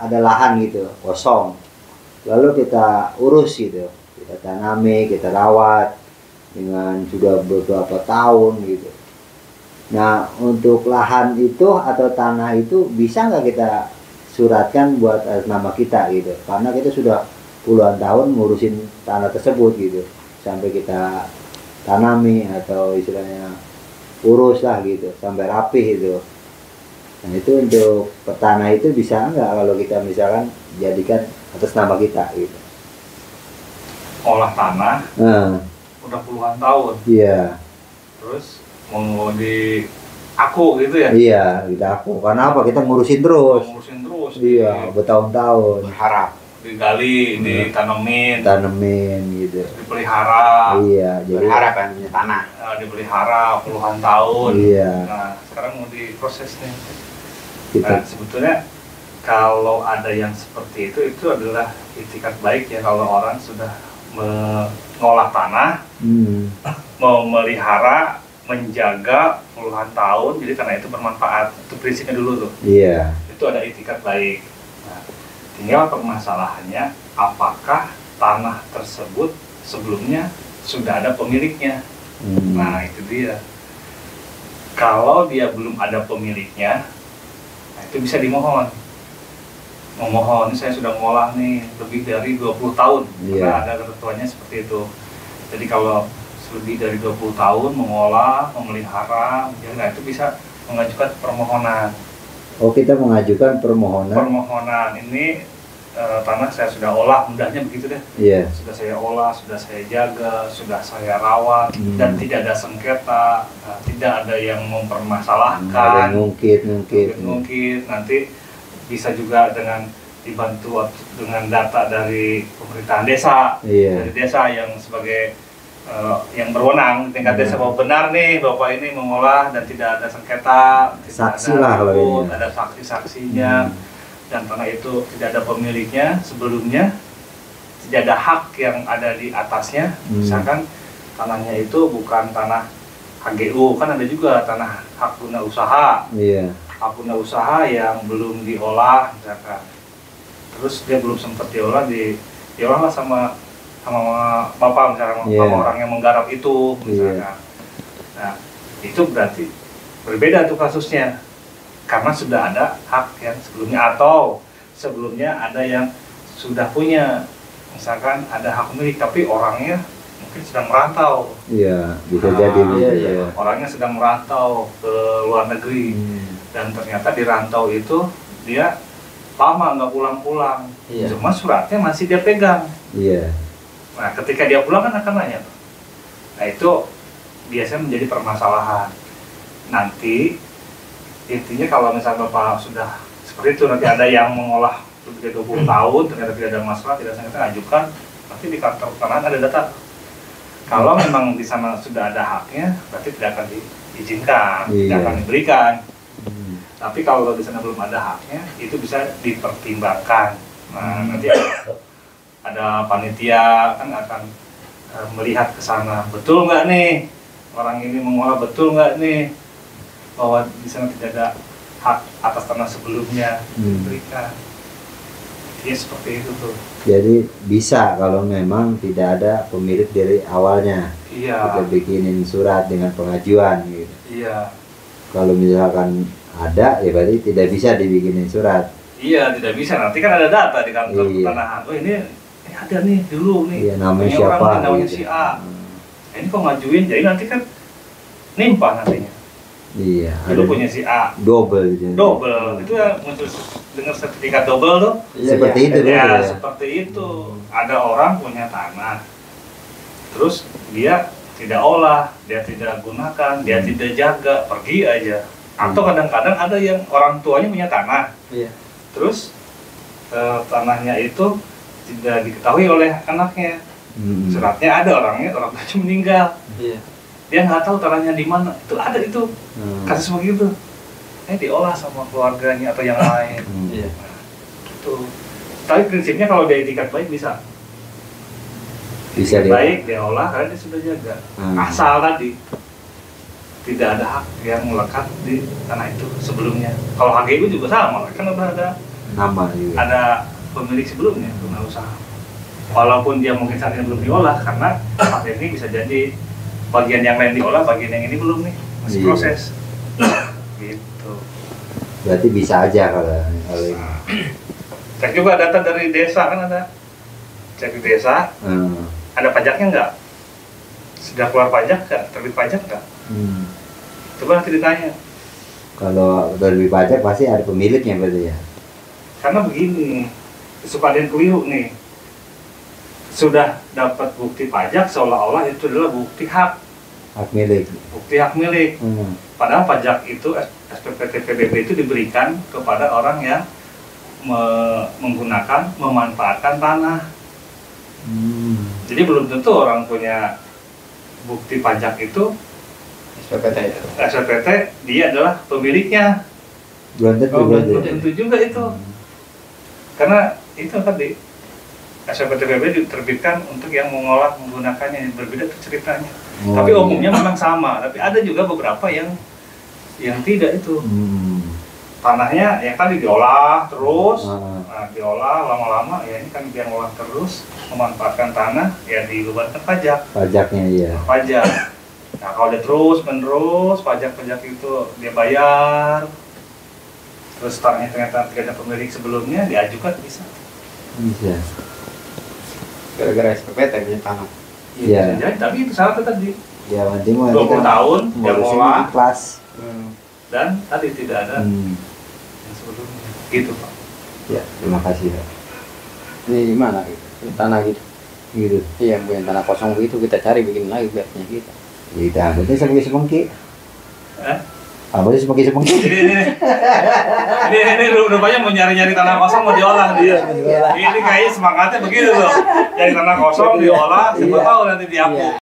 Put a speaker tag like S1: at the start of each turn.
S1: ada lahan gitu kosong, lalu kita urus gitu, kita tanami, kita rawat dengan sudah beberapa tahun gitu. Nah untuk lahan itu atau tanah itu bisa nggak kita suratkan buat atas nama kita gitu, karena kita sudah puluhan tahun ngurusin tanah tersebut gitu, sampai kita tanami atau istilahnya urus lah gitu sampai rapih itu. Nah itu untuk petanah itu bisa nggak kalau kita misalkan jadikan atas nama kita gitu.
S2: Olah tanah udah puluhan tahun.
S1: Iya.
S2: Terus mau di aku gitu ya?
S1: Iya, kita aku. Karena apa? Kita ngurusin terus.
S2: Ngurusin terus.
S1: Iya, bertahun-tahun.
S2: Berharap digali, ditanemin,
S1: gitu.
S2: dipelihara.
S1: Iya, jadi
S3: berharap kan punya tanah.
S2: Dipelihara puluhan tahun.
S1: Iya.
S2: Nah, sekarang mau diproses nih.
S1: Kita.
S2: Nah, sebetulnya kalau ada yang seperti itu adalah itikat baik ya, kalau orang sudah mengolah tanah, memelihara, menjaga puluhan tahun, jadi karena itu bermanfaat. Itu prinsipnya dulu tuh.
S1: Iya.
S2: Itu ada itikat baik. Nah, tinggal permasalahannya apakah tanah tersebut sebelumnya sudah ada pemiliknya. Nah itu dia. Kalau dia belum ada pemiliknya, nah itu bisa dimohon. Memohon, ini saya sudah mengolah nih lebih dari 20 tahun. Karena ada ketentuannya seperti itu. Jadi kalau lebih dari 20 tahun mengolah, memelihara, ya, nah itu bisa mengajukan permohonan.
S1: Oh, kita mengajukan permohonan.
S2: Permohonan ini tanah saya sudah olah, mudahnya begitu deh.
S1: Iya.
S2: Sudah saya olah, sudah saya jaga, sudah saya rawat, dan tidak ada sengketa, tidak ada yang mempermasalahkan. Mungkin nanti bisa juga dengan dibantu dengan data dari pemerintahan desa, dari desa yang sebagai yang berwenang di tingkat desa, bahwa benar nih bapak ini mengolah dan tidak ada sengketa,
S1: saksi lah kalau ini.
S2: Ada saksi-saksinya, dan tanah itu tidak ada pemiliknya sebelumnya, tidak ada hak yang ada di atasnya. Misalkan tanahnya itu bukan tanah HGU, kan ada juga tanah hak guna usaha.
S1: Iya.
S2: Hak guna usaha yang belum diolah misalkan, terus dia belum sempat diolah, diolah lah sama bapak misalkan, sama orang yang menggarap itu misalkan. Nah itu berarti berbeda tuh kasusnya, karena sudah ada hak yang sebelumnya, atau sebelumnya ada yang sudah punya, misalkan ada hak milik tapi orangnya mungkin sedang merantau.
S1: Iya, bisa jadi.
S2: Orangnya sedang merantau ke luar negeri, dan ternyata di rantau itu dia lama nggak pulang-pulang, cuma suratnya masih dia pegang.
S1: Iya.
S2: Nah ketika dia pulang kan akan nanya. Nah itu biasanya menjadi permasalahan. Nanti intinya kalau misalnya bapak sudah seperti itu, nanti ada yang mengolah lebih dari 20 tahun, ternyata tidak ada masalah, tidak sengketa, ajukan, nanti di kantor tanah ada data. Kalau memang di sana sudah ada haknya, berarti tidak akan diizinkan, tidak akan diberikan. Tapi kalau di sana belum ada haknya, itu bisa dipertimbangkan. Nah nanti ada panitia kan akan melihat ke sana, betul nggak nih orang ini mengolah, betul nggak nih bahwa di sana tidak ada hak atas tanah sebelumnya diberikan. Ya seperti itu tuh.
S1: Jadi bisa kalau memang tidak ada pemilik dari awalnya. Kita bikinin surat dengan pengajuan gitu.
S2: Iya.
S1: Kalau misalkan ada, ya berarti tidak bisa dibikinin surat.
S2: Iya, tidak bisa. Nanti kan ada data di kantor pertanahan. Oh ini ada nih dulu nih.
S1: Iya, namanya siapa?
S2: Namanya si A. Ini kok ngajuin, jadi nanti kan nimpah nantinya.
S1: Iya.
S2: Dulu punya si A.
S1: Double.
S2: Itu yang muncul dengar sertifikat double tuh.
S1: Seperti itu.
S2: Ya, seperti itu. Ada orang punya tanah, terus dia tidak olah, dia tidak gunakan, dia tidak jaga, pergi aja. Atau kadang-kadang ada yang orang tuanya punya tanah, terus tanahnya itu tidak diketahui oleh anaknya. Suratnya ada, orang tuanya meninggal. Dia nggak tahu tanahnya di mana. Itu ada itu kasus begitu. Diolah sama keluarganya atau yang lain. Nah, gitu. Tapi prinsipnya kalau dia itikat baik bisa baik diolah karena dia sudah jaga. Asal tadi tidak ada hak yang melekat di tanah itu sebelumnya. Kalau HGU juga sama, kan udah ada
S1: nama juga.
S2: ada pemilik sebelumnya, pemilik usaha. Walaupun dia mungkin saat ini belum diolah, karena saat ini bisa jadi bagian yang lain diolah, bagian yang ini belum nih, masih
S1: Iya.
S2: proses. Gitu.
S1: Berarti bisa aja kalau ini.
S2: Cek juga data dari desa kan ada. Cek di desa, ada pajaknya nggak? Sudah keluar pajak nggak? Terbit pajak nggak? Coba nanti ditanya.
S1: Kalau dari pajak pasti ada pemiliknya berarti ya.
S2: Karena begini, suka ada yang keliru nih. Sudah dapat bukti pajak seolah-olah itu adalah bukti hak
S1: milik.
S2: bukti hak milik. Padahal pajak itu SPPT PBB itu diberikan kepada orang yang menggunakan, memanfaatkan tanah. Jadi belum tentu orang punya bukti pajak itu SPPT dia adalah pemiliknya.
S1: Belum tentu berarti.
S2: Belum tentu juga itu. Karena itu tadi SPPT PBB diterbitkan untuk yang mengolah menggunakannya, berbeda ceritanya. Tapi umumnya memang sama, tapi ada juga beberapa yang tidak itu. Tanahnya yang tadi diolah terus, diolah lama-lama ya ini kan dia ngolah terus, memanfaatkan tanah ya dibebankan pajak.
S1: Pajaknya iya.
S2: Pajak. Nah kalau dia terus menerus pajak-pajak itu dia bayar, terus tanahnya ternyata tidak ada pemilik sebelumnya diajukan bisa.
S1: Bisa.
S3: Gara-gara SPPT punya tanah.
S1: Iya.
S2: Bisa jadi, tapi itu syaratnya tadi
S1: Ya nanti mau
S2: 20 tahun dia ngolah
S1: kelas.
S2: dan tadi tidak ada yang sebelumnya. Gitu Pak.
S1: Ya, terima kasih Pak.
S3: Ini gimana gitu? Ini tanah gitu.
S1: Gitu.
S3: Iya, punya tanah kosong gitu kita cari bikin lagi biar punya kita.
S1: Kita angkutnya semangki.
S2: Eh?
S1: Apa sih semangki?
S2: Ini rupanya mau nyari-nyari tanah kosong mau diolah dia. Ini kayaknya semangatnya begitu loh. Cari tanah kosong diolah, siapa tahu nanti dihapus.